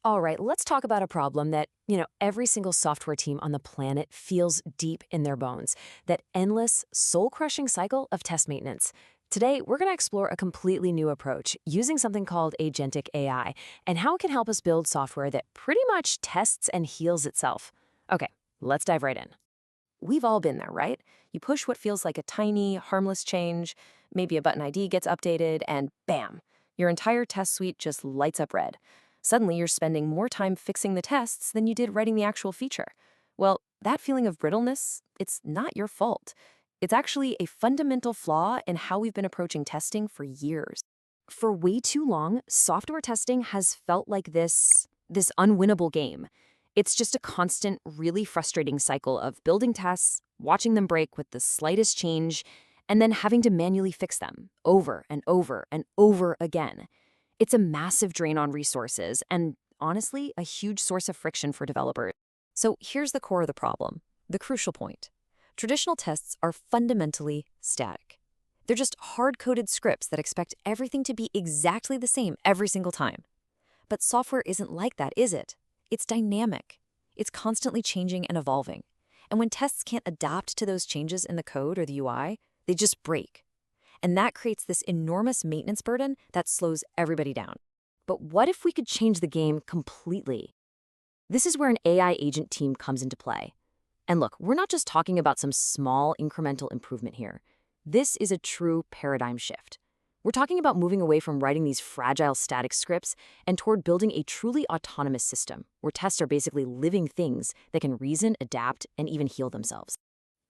All right, let's talk about a problem that, every single software team on the planet feels deep in their bones, that endless, soul-crushing cycle of test maintenance. Today, we're going to explore a completely new approach using something called Agentic AI and how it can help us build software that pretty much tests and heals itself. Okay, let's dive right in. We've all been there, right? You push what feels like a tiny, harmless change, maybe a button ID gets updated, and bam, your entire test suite just lights up red. Suddenly, you're spending more time fixing the tests than you did writing the actual feature. Well, that feeling of brittleness, it's not your fault. It's actually a fundamental flaw in how we've been approaching testing for years. For way too long, software testing has felt like this unwinnable game. It's just a constant, really frustrating cycle of building tests, watching them break with the slightest change, and then having to manually fix them over and over and over again. It's a massive drain on resources and, honestly, a huge source of friction for developers. So here's the core of the problem, the crucial point. Traditional tests are fundamentally static. They're just hard-coded scripts that expect everything to be exactly the same every single time. But software isn't like that, is it? It's dynamic. It's constantly changing and evolving. And when tests can't adapt to those changes in the code or the UI, they just break. And that creates this enormous maintenance burden that slows everybody down. But what if we could change the game completely? This is where an AI agent team comes into play. And look, we're not just talking about some small incremental improvement here. This is a true paradigm shift. We're talking about moving away from writing these fragile static scripts and toward building a truly autonomous system, where tests are basically living things that can reason, adapt, and even heal themselves.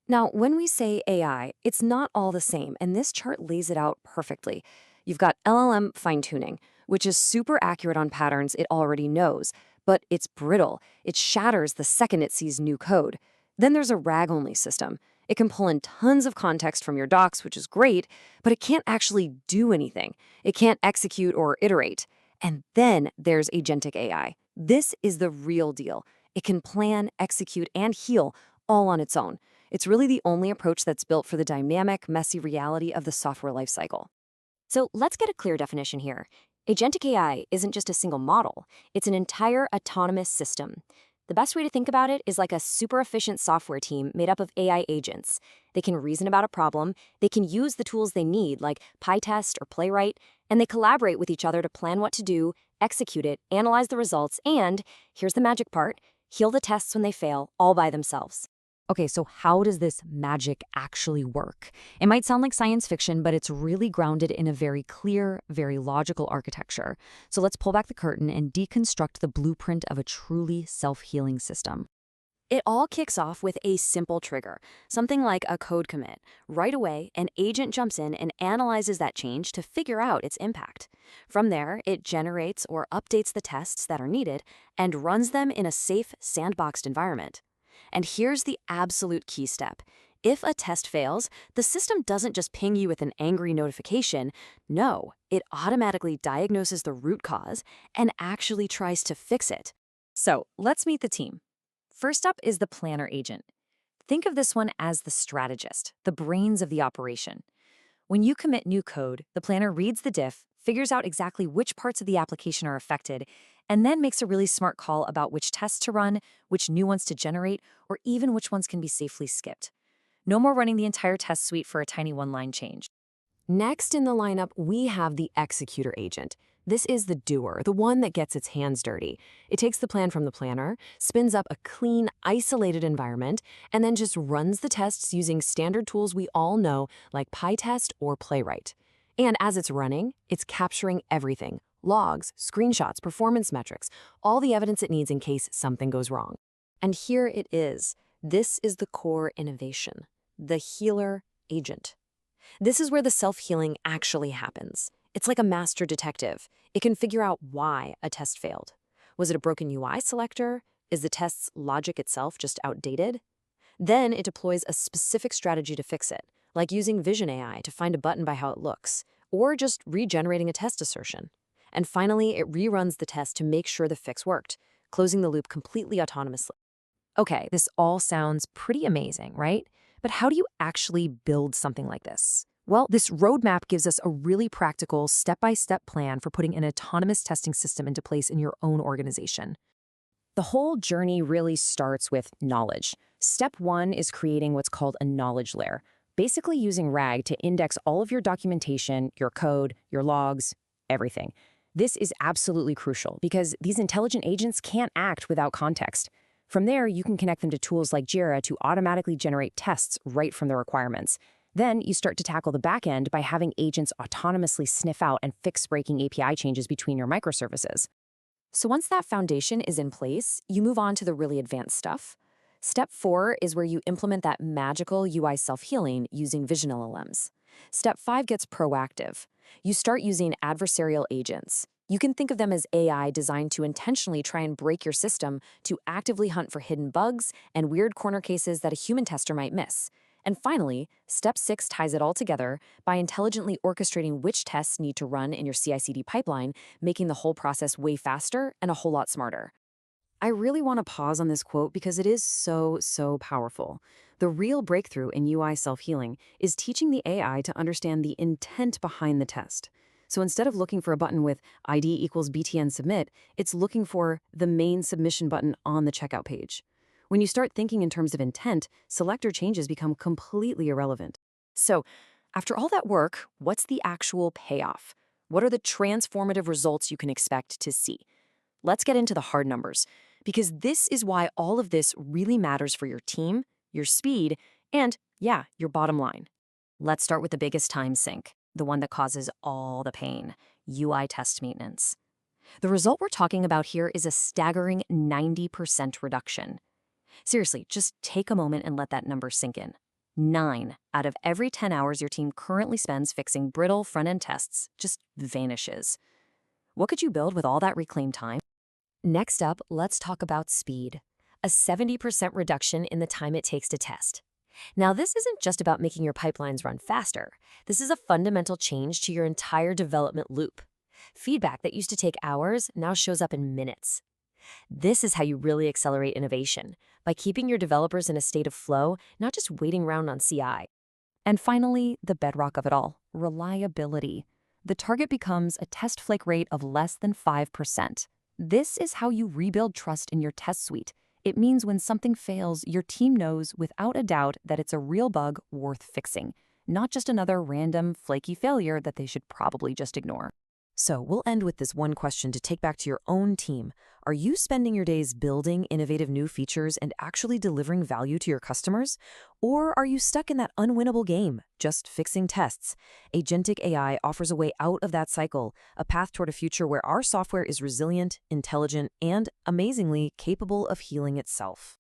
Now, when we say AI, it's not all the same, and this chart lays it out perfectly. You've got LLM fine-tuning, which is super accurate on patterns it already knows, but it's brittle. It shatters the second it sees new code. Then there's a RAG-only system. It can pull in tons of context from your docs, which is great, but it can't actually do anything. It can't execute or iterate. And then there's Agentic AI. This is the real deal. It can plan, execute, and heal all on its own. It's really the only approach that's built for the dynamic, messy reality of the software lifecycle. So let's get a clear definition here. Agentic AI isn't just a single model. It's an entire autonomous system. The best way to think about it is like a super efficient software team made up of AI agents. They can reason about a problem, they can use the tools they need like PyTest or Playwright, and they collaborate with each other to plan what to do, execute it, analyze the results, and, here's the magic part, heal the tests when they fail all by themselves. Okay, so how does this magic actually work? It might sound like science fiction, but it's really grounded in a very clear, very logical architecture. So let's pull back the curtain and deconstruct the blueprint of a truly self-healing system. It all kicks off with a simple trigger, something like a code commit. Right away, an agent jumps in and analyzes that change to figure out its impact. From there, it generates or updates the tests that are needed and runs them in a safe, sandboxed environment. And here's the absolute key step. If a test fails, the system doesn't just ping you with an angry notification. No, it automatically diagnoses the root cause and actually tries to fix it. So let's meet the team. First up is the planner agent. Think of this one as the strategist, the brains of the operation. When you commit new code, the planner reads the diff, figures out exactly which parts of the application are affected, and then makes a really smart call about which tests to run, which new ones to generate, or even which ones can be safely skipped. No more running the entire test suite for a tiny one-line change. Next in the lineup, we have the executor agent. This is the doer, the one that gets its hands dirty. It takes the plan from the planner, spins up a clean, isolated environment, and then just runs the tests using standard tools we all know like PyTest or Playwright. And as it's running, it's capturing everything: logs, screenshots, performance metrics, all the evidence it needs in case something goes wrong. And here it is. This is the core innovation, the healer agent. This is where the self-healing actually happens. It's like a master detective. It can figure out why a test failed. Was it a broken UI selector? Is the test's logic itself just outdated? Then it deploys a specific strategy to fix it, like using Vision AI to find a button by how it looks, or just regenerating a test assertion. And finally, it reruns the test to make sure the fix worked, closing the loop completely autonomously. Okay, this all sounds pretty amazing, right? But how do you actually build something like this? Well, this roadmap gives us a really practical, step-by-step plan for putting an autonomous testing system into place in your own organization. The whole journey really starts with knowledge. Step 1 is creating what's called a knowledge layer, basically using RAG to index all of your documentation, your code, your logs, everything. This is absolutely crucial because these intelligent agents can't act without context. From there, you can connect them to tools like Jira to automatically generate tests right from the requirements. Then you start to tackle the back end by having agents autonomously sniff out and fix breaking API changes between your microservices. So once that foundation is in place, you move on to the really advanced stuff. Step 4 is where you implement that magical UI self-healing using vision LLMs. Step 5 gets proactive. You start using adversarial agents. You can think of them as AI designed to intentionally try and break your system to actively hunt for hidden bugs and weird corner cases that a human tester might miss. And finally, Step 6 ties it all together by intelligently orchestrating which tests need to run in your CI/CD pipeline, making the whole process way faster and a whole lot smarter. I really want to pause on this quote because it is so powerful. The real breakthrough in UI self-healing is teaching the AI to understand the intent behind the test. So instead of looking for a button with ID equals BTN submit, it's looking for the main submission button on the checkout page. When you start thinking in terms of intent, selector changes become completely irrelevant. So, after all that work, what's the actual payoff? What are the transformative results you can expect to see? Let's get into the hard numbers, because this is why all of this really matters for your team, your speed, and, yeah, your bottom line. Let's start with the biggest time sink, the one that causes all the pain, UI test maintenance. The result we're talking about here is a staggering 90% reduction. Seriously, just take a moment and let that number sink in. 9 out of every 10 hours your team currently spends fixing brittle front-end tests just vanishes. What could you build with all that reclaimed time? Next up, let's talk about speed. A 70% reduction in the time it takes to test. Now, this isn't just about making your pipelines run faster. This is a fundamental change to your entire development loop. Feedback that used to take hours now shows up in minutes. This is how you really accelerate innovation, by keeping your developers in a state of flow, not just waiting around on CI. And finally, the bedrock of it all, reliability. The target becomes a test flake rate of less than 5%. This is how you rebuild trust in your test suite. It means when something fails, your team knows without a doubt that it's a real bug worth fixing, not just another random, flaky failure that they should probably just ignore. So we'll end with this one question to take back to your own team. Are you spending your days building innovative new features and actually delivering value to your customers? Or are you stuck in that unwinnable game, just fixing tests? Agentic AI offers a way out of that cycle, a path toward a future where our software is resilient, intelligent, and, amazingly, capable of healing itself.